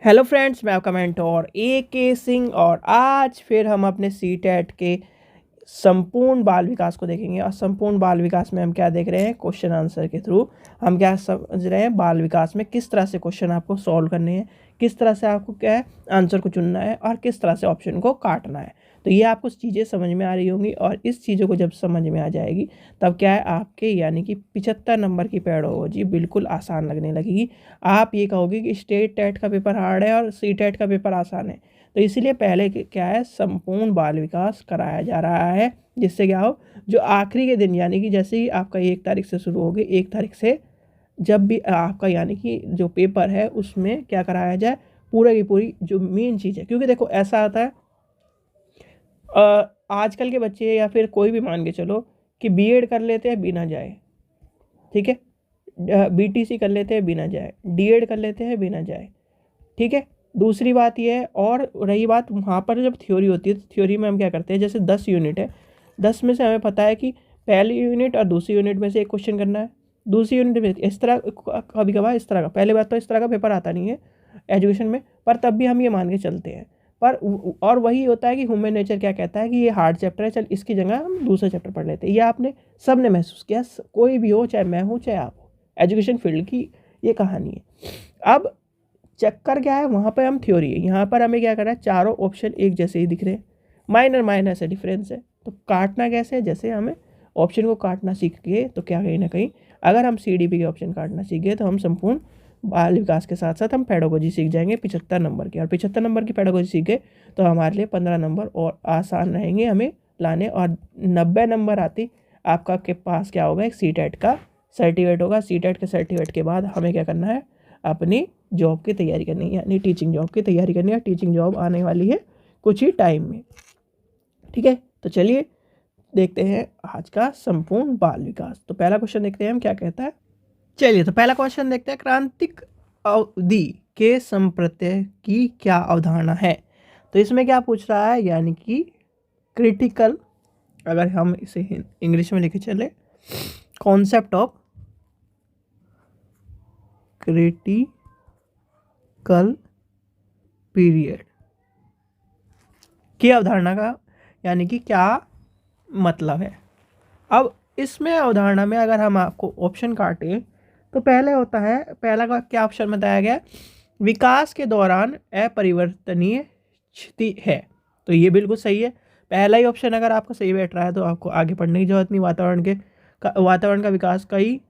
Hello friends, मैं आपका mentor AK Singh और आज फिर हम अपने CTET के संपूर्ण बाल विकास को देखेंगे। और संपूर्ण बाल विकास में हम क्या देख रहे हैं, क्वेश्चन आंसर के थ्रू हम क्या समझ रहे हैं, बाल विकास में किस तरह से क्वेश्चन आपको सॉल्व करने हैं, किस तरह से आपको क्या है आंसर को चुनना है और किस तरह से ऑप्शन को काटना है। तो ये आपको चीज़ें समझ में आ रही होंगी और इस चीज़ों को जब समझ में आ जाएगी तब क्या है आपके यानी कि 75 नंबर की पेडोलॉजी बिल्कुल आसान लगने लगेगी। आप ये कहोगे कि स्टेट टेट का पेपर हार्ड है और CTET का पेपर आसान है। तो इसीलिए पहले क्या है, संपूर्ण बाल विकास कराया जा रहा है, जिससे क्या हो, जो आखिरी के दिन यानी कि जैसे ही आपका 1 तारीख से शुरू होगी, 1 तारीख से जब भी आपका यानी कि जो पेपर है उसमें क्या कराया जाए, पूरा की पूरी जो मेन चीज़ है। क्योंकि देखो ऐसा आता है आजकल के बच्चे या फिर कोई भी मान के चलो कि BEd कर लेते हैं बिना जाए, ठीक है, BTC कर लेते हैं बिना जाए, DEd कर लेते हैं बिना जाए, ठीक है। दूसरी बात ये है, और रही बात वहाँ पर जब थ्योरी होती है तो थ्योरी में हम क्या करते हैं, जैसे 10 यूनिट है, 10 में से हमें पता है कि पहली यूनिट और दूसरी यूनिट में से एक क्वेश्चन करना है, दूसरी यूनिट में इस तरह कभी कभार इस तरह का, पहले बात तो इस तरह का पेपर आता नहीं है एजुकेशन में, पर तब भी हम ये मान के चलते हैं। पर और वही होता है कि ह्यूमन नेचर क्या कहता है कि ये हार्ड चैप्टर है, चल इसकी जगह हम दूसरा चैप्टर पढ़ लेते हैं। ये आपने सब ने महसूस किया, कोई भी हो, चाहे मैं हूँ चाहे आप हो, एजुकेशन फील्ड की ये कहानी है। अब चक्कर क्या है, वहाँ पर हम थ्योरी है, यहाँ पर हमें क्या करना है, चारों ऑप्शन एक जैसे ही दिख रहे हैं, माइनर माइनर से डिफरेंस है। तो काटना कैसे है, जैसे हमें ऑप्शन को काटना सीख गए तो क्या कहीं ना कहीं अगर हम CDP के ऑप्शन काटना सीख गए तो हम संपूर्ण बाल विकास के साथ साथ हम पेडागोजी सीख जाएंगे 75 नंबर की। और 75 नंबर की पेडागोजी सीख गए तो हमारे लिए 15 नंबर और आसान रहेंगे हमें लाने। और 90 नंबर आती आपका के पास क्या होगा, एक CTET का सर्टिफिकेट होगा। CTET के सर्टिफिकेट के बाद हमें क्या करना है, अपनी जॉब की तैयारी करनी है, यानी टीचिंग जॉब की तैयारी करनी है। टीचिंग जॉब आने वाली है कुछ ही टाइम में, ठीक है। तो चलिए देखते हैं आज का संपूर्ण बाल विकास। तो पहला क्वेश्चन देखते हैं हम क्या कहता है। चलिए तो पहला क्वेश्चन देखते हैं, क्रांतिक अवधि के संप्रत्यय की क्या अवधारणा है। तो इसमें क्या पूछ रहा है, यानी कि क्रिटिकल, अगर हम इसे इंग्लिश में लिखे चले, कॉन्सेप्ट ऑफ क्रिटिकल पीरियड की अवधारणा का यानी कि क्या मतलब है। अब इसमें अवधारणा में अगर हम आपको ऑप्शन काटें तो पहले होता है, पहला का क्या ऑप्शन बताया गया, विकास के दौरान अपरिवर्तनीय स्थिति है। तो ये बिल्कुल सही है, पहला ही ऑप्शन अगर आपको सही बैठ रहा है तो आपको आगे पढ़ने की जरूरत नहीं। वातावरण का विकास कई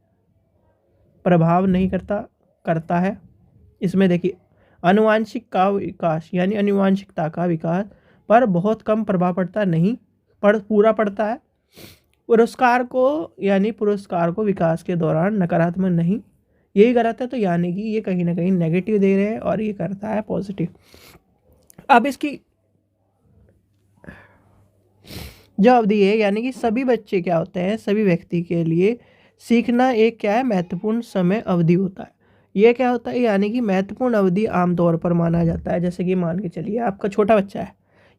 प्रभाव नहीं करता है। इसमें देखिए आनुवांशिक का विकास यानी आनुवांशिकता का विकास पर बहुत कम प्रभाव पड़ता नहीं, पूरा पड़ता है। पुरस्कार को विकास के दौरान नकारात्मक नहीं, यही गलत है। तो यानी कि ये कहीं ना कहीं नेगेटिव दे रहे हैं और ये करता है पॉजिटिव। अब इसकी जो अवधि है, यानी कि सभी बच्चे क्या होते हैं, सभी व्यक्ति के लिए सीखना एक क्या है, महत्वपूर्ण समय अवधि होता है। ये क्या होता है, यानी कि महत्वपूर्ण अवधि आमतौर पर माना जाता है। जैसे कि मान के चलिए आपका छोटा बच्चा है,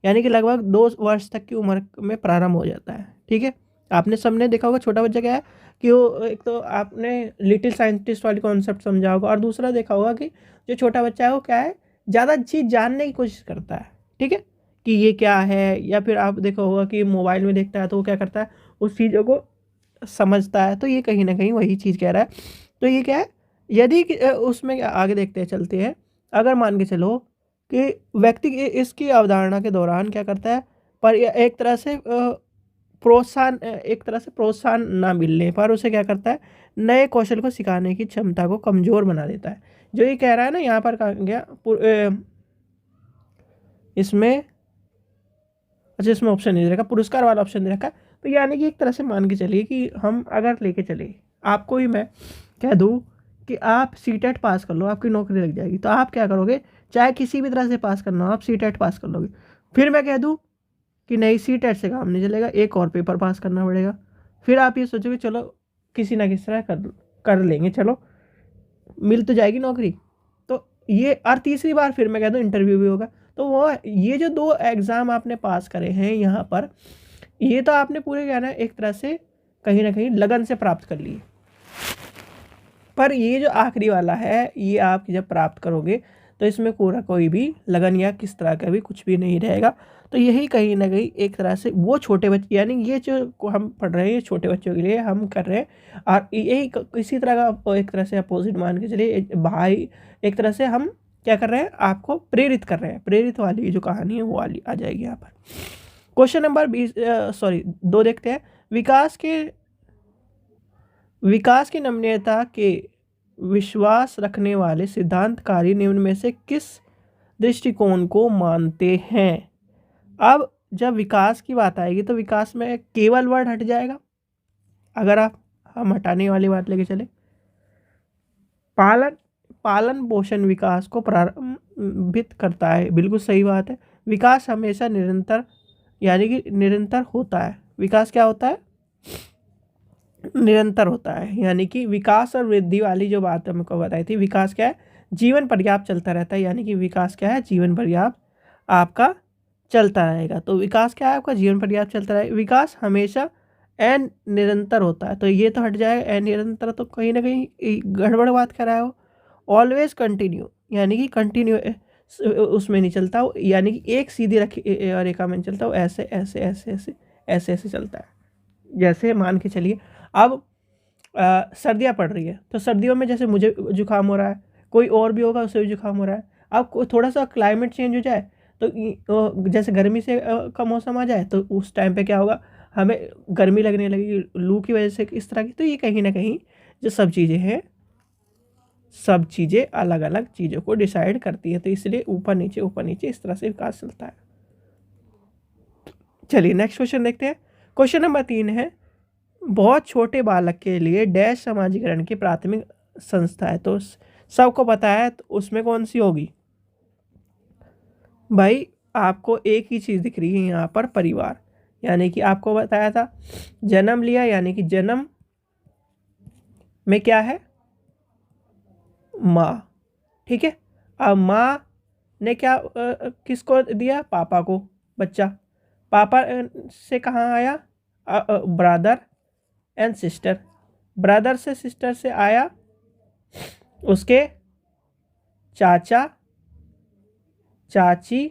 यानी कि लगभग 2 वर्ष तक की उम्र में प्रारंभ हो जाता है, ठीक है। आपने सबने देखा होगा छोटा बच्चा क्या है कि वो, एक तो आपने लिटिल साइंटिस्ट वाली कॉन्सेप्ट समझा होगा, और दूसरा देखा होगा कि जो छोटा बच्चा है वो क्या है, ज़्यादा चीज़ जानने की कोशिश करता है, ठीक है, कि ये क्या है। या फिर आप देखा होगा कि मोबाइल में देखता है तो वो क्या करता है, उस चीज़ों को समझता है। तो ये कहीं ना कहीं वही चीज़ कह रहा है। तो ये क्या है, यदि उसमें आगे देखते हैं, चलते हैं, अगर मान के चलो कि व्यक्ति इसकी अवधारणा के दौरान क्या करता है, पर एक तरह से प्रोत्साहन ना मिलने पर उसे क्या करता है, नए कौशल को सिखाने की क्षमता को कमज़ोर बना देता है। जो ये कह रहा है ना, यहाँ पर कहा गया इसमें, अच्छा इसमें ऑप्शन नहीं दे रखा, पुरस्कार वाला ऑप्शन दे रखा है। तो यानी कि एक तरह से मान के चलिए कि हम अगर लेके चले, आपको ही मैं कह दूँ कि आप CTET पास कर लो, आपकी नौकरी लग जाएगी, तो आप क्या करोगे, चाहे किसी भी तरह से पास करना हो, आप CTET पास कर लोगे। फिर मैं कह दूँ कि नहीं, CTET से काम नहीं चलेगा, एक और पेपर पास करना पड़ेगा। फिर आप ये सोचोगे चलो किसी ना किसी तरह कर लेंगे, चलो मिल तो जाएगी नौकरी। तो ये, और तीसरी बार फिर मैं कह दूँ इंटरव्यू भी होगा। तो वो ये जो 2 एग्ज़ाम आपने पास करे हैं यहाँ पर, ये तो आपने पूरे क्या ना एक तरह से कहीं ना कहीं लगन से प्राप्त कर लिए। पर ये जो आखिरी वाला है, ये आप जब प्राप्त करोगे तो इसमें पूरा कोई भी लगन या किस तरह का भी कुछ भी नहीं रहेगा। तो यही कहीं ना कहीं एक तरह से वो छोटे बच्चे, यानी ये जो हम पढ़ रहे हैं ये छोटे बच्चों के लिए हम कर रहे हैं, और यही इसी तरह का एक तरह से अपोजिट मान के चलिए भाई, एक तरह से हम क्या कर रहे हैं, आपको प्रेरित कर रहे हैं। प्रेरित वाली जो कहानी है वो वाली आ जाएगी यहाँ पर। क्वेश्चन नंबर 2 देखते हैं। विकास की नमनीयता के विश्वास रखने वाले सिद्धांतकारी निम्न में से किस दृष्टिकोण को मानते हैं। अब जब विकास की बात आएगी तो विकास में केवल वर्ड हट जाएगा। अगर हम हटाने वाली बात लेके चले, पालन पोषण विकास को प्रारंभित करता है, बिल्कुल सही बात है। विकास हमेशा निरंतर, यानी कि निरंतर होता है। विकास क्या होता है, निरंतर होता है। यानी कि विकास और वृद्धि वाली जो बात हमको बताई थी, विकास क्या है, जीवन पर्याप्त चलता रहता है। यानी कि विकास क्या है, जीवन पर्याप्त आपका चलता रहेगा। तो विकास क्या है, आपका जीवन पर्याप्त चलता रहेगा। विकास हमेशा एन निरंतर होता है, तो ये तो हट जाएगा। एन निरंतर तो कहीं ना कहीं गड़बड़ बात कर रहा हो। ऑलवेज कंटिन्यू, यानी कि कंटिन्यू उसमें नहीं चलता हो, यानी कि एक सीधी रेखा में चलता हो, ऐसे ऐसे ऐसे ऐसे ऐसे ऐसे चलता है। जैसे मान के चलिए अब सर्दियाँ पड़ रही है, तो सर्दियों में जैसे मुझे जुकाम हो रहा है, कोई और भी होगा उसे भी जुकाम हो रहा है। अब थोड़ा सा क्लाइमेट चेंज हो जाए, तो जैसे गर्मी से का मौसम आ जाए, तो उस टाइम पे क्या होगा, हमें गर्मी लगने लगेगी लू की वजह से, इस तरह की। तो ये कहीं ना कहीं जो सब चीज़ें हैं, सब चीज़ें अलग अलग चीज़ों को डिसाइड करती है। तो इसलिए ऊपर नीचे इस तरह से विकास चलता है। चलिए नेक्स्ट क्वेश्चन देखते हैं। क्वेश्चन नंबर 3 है, बहुत छोटे बालक के लिए डैश समाजीकरण की प्राथमिक संस्था है। तो सबको पता है, तो उसमें कौन सी होगी भाई, आपको एक ही चीज़ दिख रही है यहाँ पर, परिवार। यानी कि आपको बताया था जन्म लिया, यानी कि जन्म में क्या है, माँ। ठीक है, अब माँ ने क्या किसको दिया, पापा को बच्चा। पापा से कहाँ आया, ब्रदर एंड सिस्टर। ब्रदर से सिस्टर से आया उसके चाचा चाची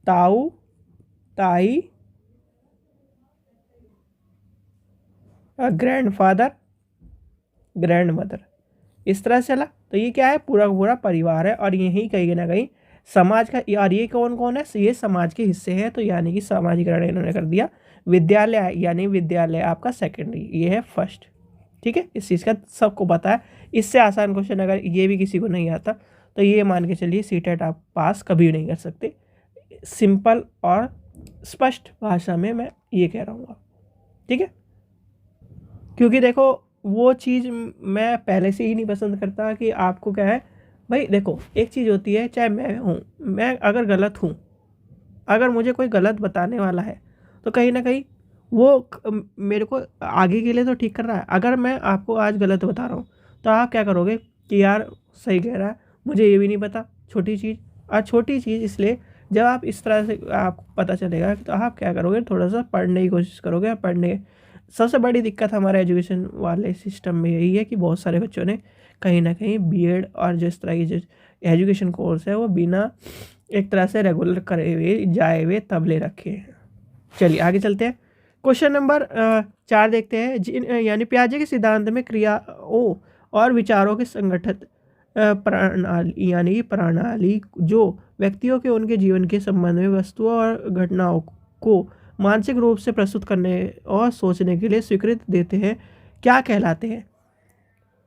ताऊ ताई ग्रैंडफादर ग्रैंड मदर, इस तरह से चला। तो ये क्या है, पूरा पूरा परिवार है। और यही कहीं ना कहीं समाज का, और ये कौन कौन है, ये समाज के हिस्से हैं। तो यानी कि सामाजिकरण इन्होंने कर दिया। विद्यालय, यानी विद्यालय आपका सेकेंडरी, ये है फर्स्ट। ठीक है, इस चीज़ का सबको पता है। इससे आसान क्वेश्चन अगर ये भी किसी को नहीं आता, तो ये मान के चलिए सीटेट आप पास कभी नहीं कर सकते। सिंपल और स्पष्ट भाषा में मैं ये कह रहा हूँ। ठीक है, क्योंकि देखो वो चीज़ मैं पहले से ही नहीं पसंद करता कि आपको क्या है भाई। देखो एक चीज़ होती है, चाहे मैं अगर गलत हूँ, अगर मुझे कोई गलत बताने वाला है, तो कहीं ना कहीं वो मेरे को आगे के लिए तो ठीक कर रहा है। अगर मैं आपको आज गलत बता रहा हूँ, तो आप क्या करोगे कि यार सही कह रहा है, मुझे ये भी नहीं पता, छोटी चीज़। और छोटी चीज़ इसलिए, जब आप इस तरह से आपको पता चलेगा, तो आप क्या करोगे, थोड़ा सा पढ़ने की कोशिश करोगे। पढ़ने सबसे बड़ी दिक्कत हमारे एजुकेशन वाले सिस्टम में यही है कि बहुत सारे बच्चों ने कहीं ना कहीं बीएड और जिस तरह की जो एजुकेशन कोर्स है वो बिना एक तरह से रेगुलर करे हुए जाए हुए तब ले रखे हैं। चलिए आगे चलते हैं। क्वेश्चन नंबर 4 देखते हैं। यानी पियाजे के सिद्धांत में क्रियाओं और विचारों के संगठित प्रणाली, यानी प्रणाली जो व्यक्तियों के उनके जीवन के संबंध में वस्तुओं और घटनाओं को मानसिक रूप से प्रस्तुत करने और सोचने के लिए स्वीकृत देते हैं, क्या कहलाते हैं।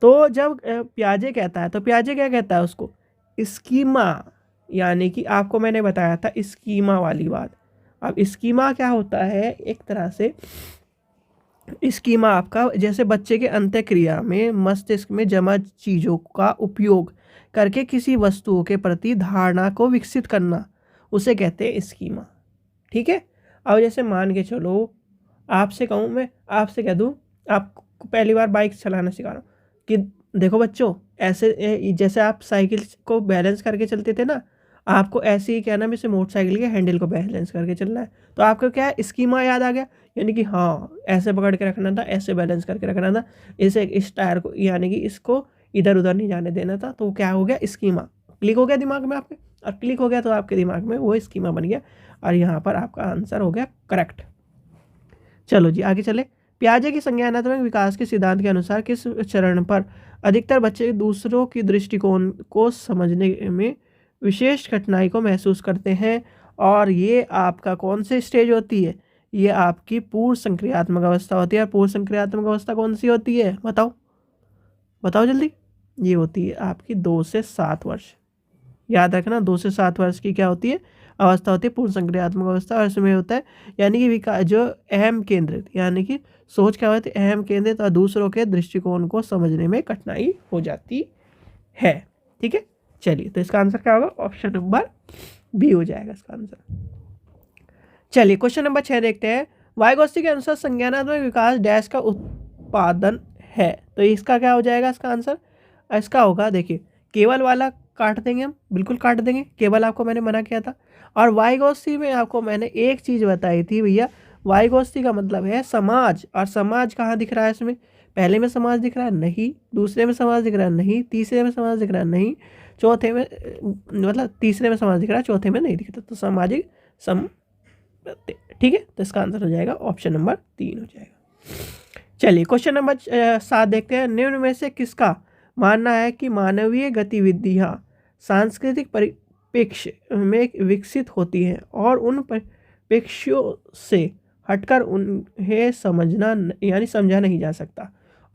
तो जब पियाजे कहता है, तो पियाजे क्या कहता है उसको, स्कीमा। यानी कि आपको मैंने बताया था स्कीमा वाली बात। अब स्कीमा क्या होता है, एक तरह से स्कीमा आपका जैसे बच्चे के अंतःक्रिया में मस्तिष्क में जमा चीज़ों का उपयोग करके किसी वस्तुओं के प्रति धारणा को विकसित करना, उसे कहते हैं स्कीमा। ठीक है, अब जैसे मान के चलो आपसे कहूँ, मैं आपसे कह दूँ, आपको पहली बार बाइक चलाना सिखा रहा हूँ कि देखो बच्चों, ऐसे जैसे आप साइकिल को बैलेंस करके चलते थे ना, आपको ऐसे ही क्या नाम, इसे मोटरसाइकिल के हैंडल को बैलेंस करके चलना है। तो आपको क्या है, स्कीमा याद आ गया। यानी कि हाँ, ऐसे पकड़ के रखना था, ऐसे बैलेंस करके रखना था, इसे इस टायर को, यानी कि इसको इधर उधर नहीं जाने देना था, तो क्या हो गया, स्कीमा क्लिक हो गया दिमाग में आपके, और क्लिक हो गया तो आपके दिमाग में वो स्कीमा बन गया, और यहाँ पर आपका आंसर हो गया करेक्ट। चलो जी आगे चले। पियाजे की संज्ञानात्मक विकास के सिद्धांत के अनुसार किस चरण पर अधिकतर बच्चे दूसरों की दृष्टिकोण को समझने में विशेष कठिनाई को महसूस करते हैं, और ये आपका कौन सी स्टेज होती है, ये आपकी पूर्व संक्रियात्मक अवस्था होती है। पूर्व संक्रियात्मक अवस्था कौन सी होती है, बताओ बताओ जल्दी। ये होती है आपकी 2 से 7 वर्ष, याद रखना 2 से 7 वर्ष की क्या होती है, अवस्था होती है पूर्व संक्रियात्मक अवस्था। और इसमें होता है यानी कि विकास जो अहम केंद्रित, यानी कि सोच क्या होती है, अहम केंद्रित, और दूसरों के दृष्टिकोण को समझने में कठिनाई हो जाती है। ठीक है, चलिए तो इसका आंसर क्या होगा, ऑप्शन नंबर बी हो जाएगा इसका आंसर। चलिए क्वेश्चन नंबर 6 देखते हैं। वाइगोत्स्की के अनुसार संज्ञानात्मक विकास डैश का उत्पादन है, तो इसका क्या हो जाएगा इसका आंसर, इसका होगा देखिए केवल वाला काट देंगे हम, बिल्कुल काट देंगे, केवल आपको मैंने मना किया था। और वाइगोत्स्की में आपको मैंने एक चीज़ बताई थी भैया, वाइगोत्स्की का मतलब है समाज, और समाज कहाँ दिख रहा है इसमें, पहले में समाज दिख रहा है नहीं, दूसरे में समाज दिख रहा है नहीं, तीसरे में समाज दिख रहा है नहीं, चौथे में मतलब तीसरे में समाज दिख रहा है, चौथे में नहीं दिखता, तो सामाजिक सम, ठीक है, तो इसका आंसर हो जाएगा ऑप्शन नंबर 3 हो जाएगा। चलिए क्वेश्चन नंबर 7 देखते हैं। निम्न में से किसका मानना है कि मानवीय गतिविधियां सांस्कृतिक परिप्रेक्ष्य में विकसित होती हैं और उन परिप्रेक्ष्यों से हटकर उन्हें समझना यानी समझा नहीं जा सकता।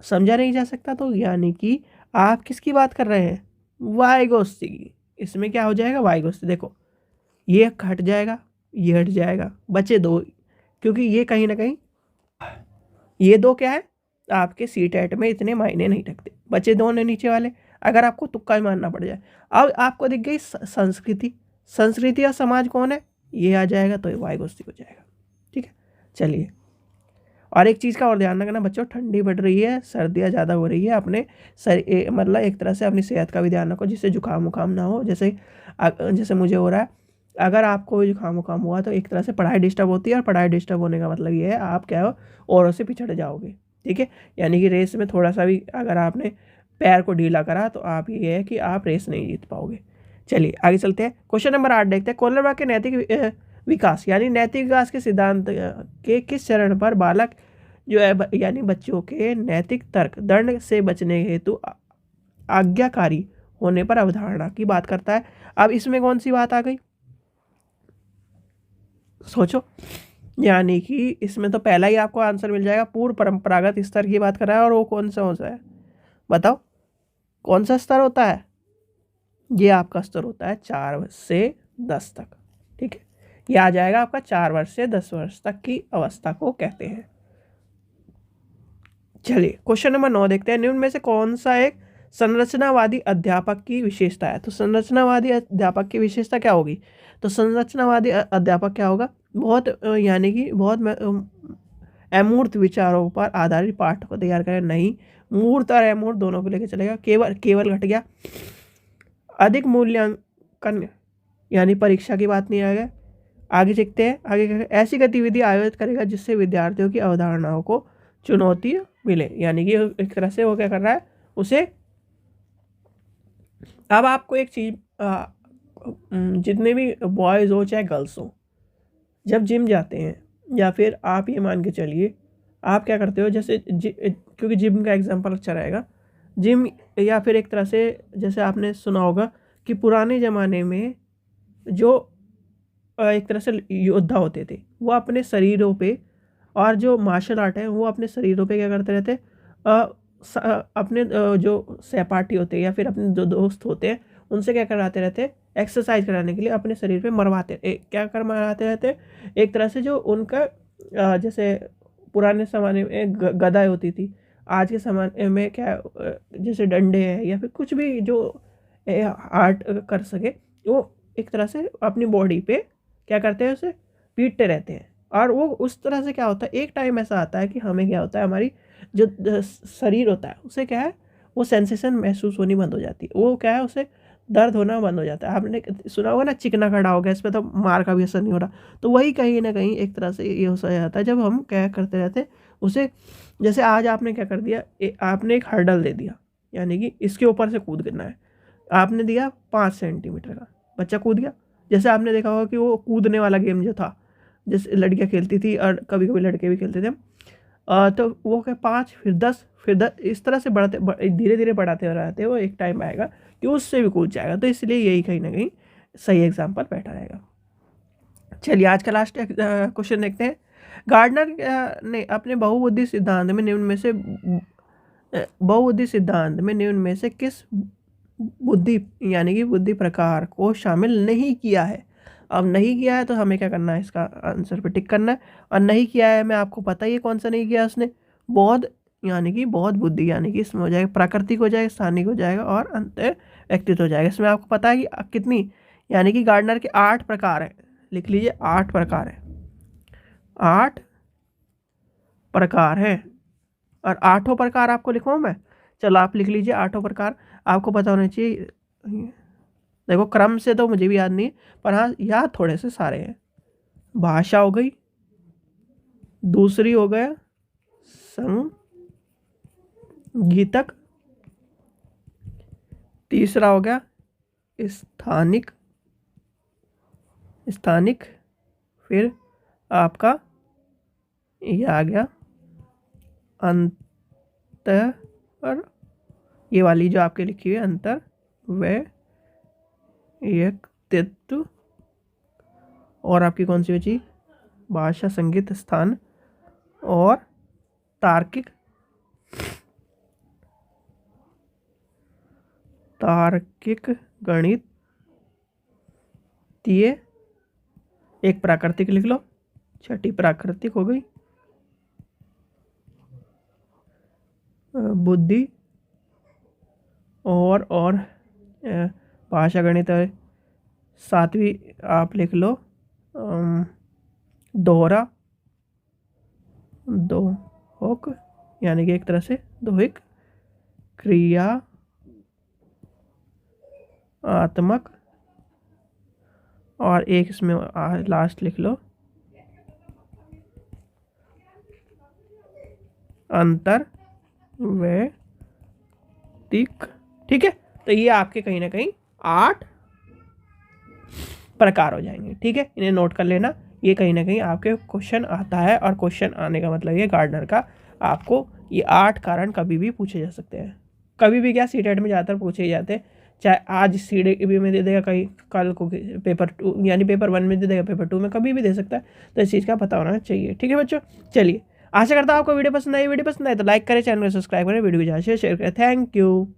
समझा नहीं जा सकता तो यानी कि आप किसकी बात कर रहे हैं, वाइगोत्स्की की। इसमें क्या हो जाएगा, वाइगोत्स्की, देखो ये हट जाएगा, ये हट जाएगा, बचे 2, क्योंकि ये कहीं ना कहीं ये 2 क्या है आपके सीटेट में इतने मायने नहीं रखते, बचे 2 ने नीचे वाले, अगर आपको तुक्का ही मानना पड़ जाए। अब आपको दिख गई संस्कृति, संस्कृति और समाज कौन है, ये आ जाएगा, तो वाइगोत्स्की हो जाएगा। ठीक है, चलिए और एक चीज़ का और ध्यान रखना बच्चों, ठंडी बढ़ रही है, सर्दियाँ ज़्यादा हो रही है, अपने मतलब एक तरह से अपनी सेहत का भी ध्यान रखो, जिससे जुकाम उकाम ना हो, जैसे मुझे हो रहा है। अगर आपको जुकाम उकाम हुआ तो एक तरह से पढ़ाई डिस्टर्ब होती है, और पढ़ाई डिस्टर्ब होने का मतलब ये है आप क्या हो, औरों से पिछड़ जाओगे। ठीक है, यानी कि रेस में थोड़ा सा भी अगर आपने पैर को ढीला करा तो आप ये है कि आप रेस नहीं जीत पाओगे। चलिए आगे चलते हैं, क्वेश्चन नंबर 8 देखते हैं। कोलरबर्ग के नैतिक विकास यानी नैतिक विकास के सिद्धांत के किस चरण पर बालक जो है यानी बच्चों के नैतिक तर्क दंड से बचने हेतु आज्ञाकारी होने पर अवधारणा की बात करता है। अब इसमें कौन सी बात आ गई, सोचो, यानी कि इसमें तो पहला ही आपको आंसर मिल जाएगा, पूर्व परंपरागत स्तर की बात कर रहा है, और वो कौन सा होता है, बताओ कौन सा स्तर होता है, ये आपका स्तर होता है 4 वर्ष से 10 तक। ठीक है, ये आ जाएगा आपका 4 वर्ष से 10 वर्ष तक की अवस्था को कहते हैं। चलिए क्वेश्चन नंबर 9 देखते हैं। निम्न में से कौन सा एक संरचनावादी अध्यापक की विशेषता है, तो संरचनावादी अध्यापक की विशेषता क्या होगी, तो संरचनावादी अध्यापक क्या होगा, बहुत यानी कि बहुत अमूर्त विचारों पर आधारित पाठ को तैयार करें, नहीं मूर्त और अमूर्त दोनों को लेकर चलेगा, केवल घट गया, अधिक मूल्यांकन यानी परीक्षा की बात नहीं आएगा। आगे देखते हैं, आगे ऐसी गतिविधि आयोजित करेगा जिससे विद्यार्थियों की अवधारणाओं को चुनौती मिले, यानी कि एक तरह से वो क्या कर रहा है उसे। अब आपको एक चीज, जितने भी बॉयज़ हो चाहे गर्ल्स हो, जब जिम जाते हैं, या फिर आप ये मान के चलिए आप क्या करते हो, जैसे क्योंकि जिम का एग्जांपल अच्छा रहेगा, जिम या फिर एक तरह से जैसे आपने सुना होगा कि पुराने ज़माने में जो एक तरह से योद्धा होते थे वो अपने शरीरों पे, और जो मार्शल आर्ट है वो अपने शरीरों पे क्या करते रहते, अपने जो सहपाठी होते हैं या फिर अपने जो दोस्त होते हैं उनसे क्या कराते रहते, एक्सरसाइज कराने के लिए अपने शरीर पे मरवाते, क्या कर मरवाते रहते, एक तरह से जो उनका जैसे पुराने ज़माने में गदा होती थी, आज के ज़माने में क्या जैसे डंडे हैं या फिर कुछ भी जो आर्ट कर सके, वो एक तरह से अपनी बॉडी पे क्या करते हैं, उसे पीटते रहते हैं। और वो उस तरह से क्या होता है, एक टाइम ऐसा आता है कि हमें क्या होता है, हमारी जो शरीर होता है उसे क्या है, वो सेंसेशन महसूस होनी बंद हो जाती है, वो क्या है, उसे दर्द होना बंद हो जाता है। आपने सुना होगा ना, चिकना खड़ा हो गया, इस पर तो मार का भी असर नहीं हो रहा, तो वही कहीं ना कहीं एक तरह से ये हो जाता है जब हम क्या करते रहते उसे। जैसे आज आपने क्या कर दिया, आपने एक हर्डल दे दिया, यानी कि इसके ऊपर से कूदना है। आपने दिया 5 सेंटीमीटर का, बच्चा कूद गया। जैसे आपने देखा होगा कि वो कूदने वाला गेम जो था, जैसे लड़कियाँ खेलती थी और कभी कभी लड़के भी खेलते थे, तो वो क्या 5 फिर 10 फिर 10 इस तरह से बढ़ते धीरे धीरे बढ़ाते रहते वो एक टाइम आएगा कि उससे भी कूद जाएगा। तो इसलिए यही कहीं ना कहीं सही एग्जाम्पल बैठा रहेगा। चलिए आज का लास्ट क्वेश्चन देखते हैं। गार्डनर ने अपने बहुबुद्धि सिद्धांत में निम्न में से किस बुद्धि यानी कि बुद्धि प्रकार को शामिल नहीं किया है। अब नहीं किया है तो हमें क्या करना है, इसका आंसर पे टिक करना है। और नहीं किया है मैं आपको पता ही है कौन सा नहीं किया उसने, बौद्ध यानी कि बौद्ध बुद्धि, यानी कि इसमें हो जाएगा प्राकृतिक हो जाएगा, स्थानिक हो जाएगा और अंत व्यक्तित्व हो जाएगा। इसमें आपको पता है कि कितनी, यानी कि गार्डनर के 8 प्रकार हैं। लिख लीजिए 8 प्रकार है, 8 प्रकार है। और 8 प्रकार आपको लिखवाऊँ मैं? चलो आप लिख लीजिए 8 प्रकार। आपको पता होना चाहिए, देखो क्रम से तो मुझे भी याद नहीं है, पर हाँ याद थोड़े से सारे हैं। भाषा हो गई, दूसरी हो गया संगीतक, तीसरा हो गया स्थानिक, फिर आपका ये आ गया अंतर, ये वाली जो आपके लिखी हुई है अंतर व्यक्तित्व, और आपकी कौन सी बची, भाषा संगीत स्थान और तार्किक गणितीय, एक प्राकृतिक लिख लो, छठी प्राकृतिक हो गई, बुद्धि और भाषा गणित, सातवीं आप लिख लो दोहक, यानी कि एक तरह से दोहिक क्रियात्मक, और एक इसमें लास्ट लिख लो अंतर वैयक्तिक। ठीक है, तो ये आपके कहीं ना कहीं 8 प्रकार हो जाएंगे। ठीक है, इन्हें नोट कर लेना, ये कहीं ना कहीं आपके क्वेश्चन आता है, और क्वेश्चन आने का मतलब ये गार्डनर का आपको ये 8 कारण कभी भी पूछे जा सकते हैं। कभी भी क्या, सीटेट में ज़्यादातर पूछे ही जाते हैं। चाहे आज CDB में दे देगा, कहीं कल को पेपर 2 यानी पेपर 1 में दे देगा, पेपर 2 में कभी भी दे सकता है। तो इस चीज़ का पता होना चाहिए। ठीक है बच्चों, चलिए आशा करता हूँ आपको वीडियो पसंद आई। वीडियो पसंद आए तो लाइक करें, चैनल को सब्सक्राइब करें, वीडियो को ज़्यादा शेयर करें। Thank you.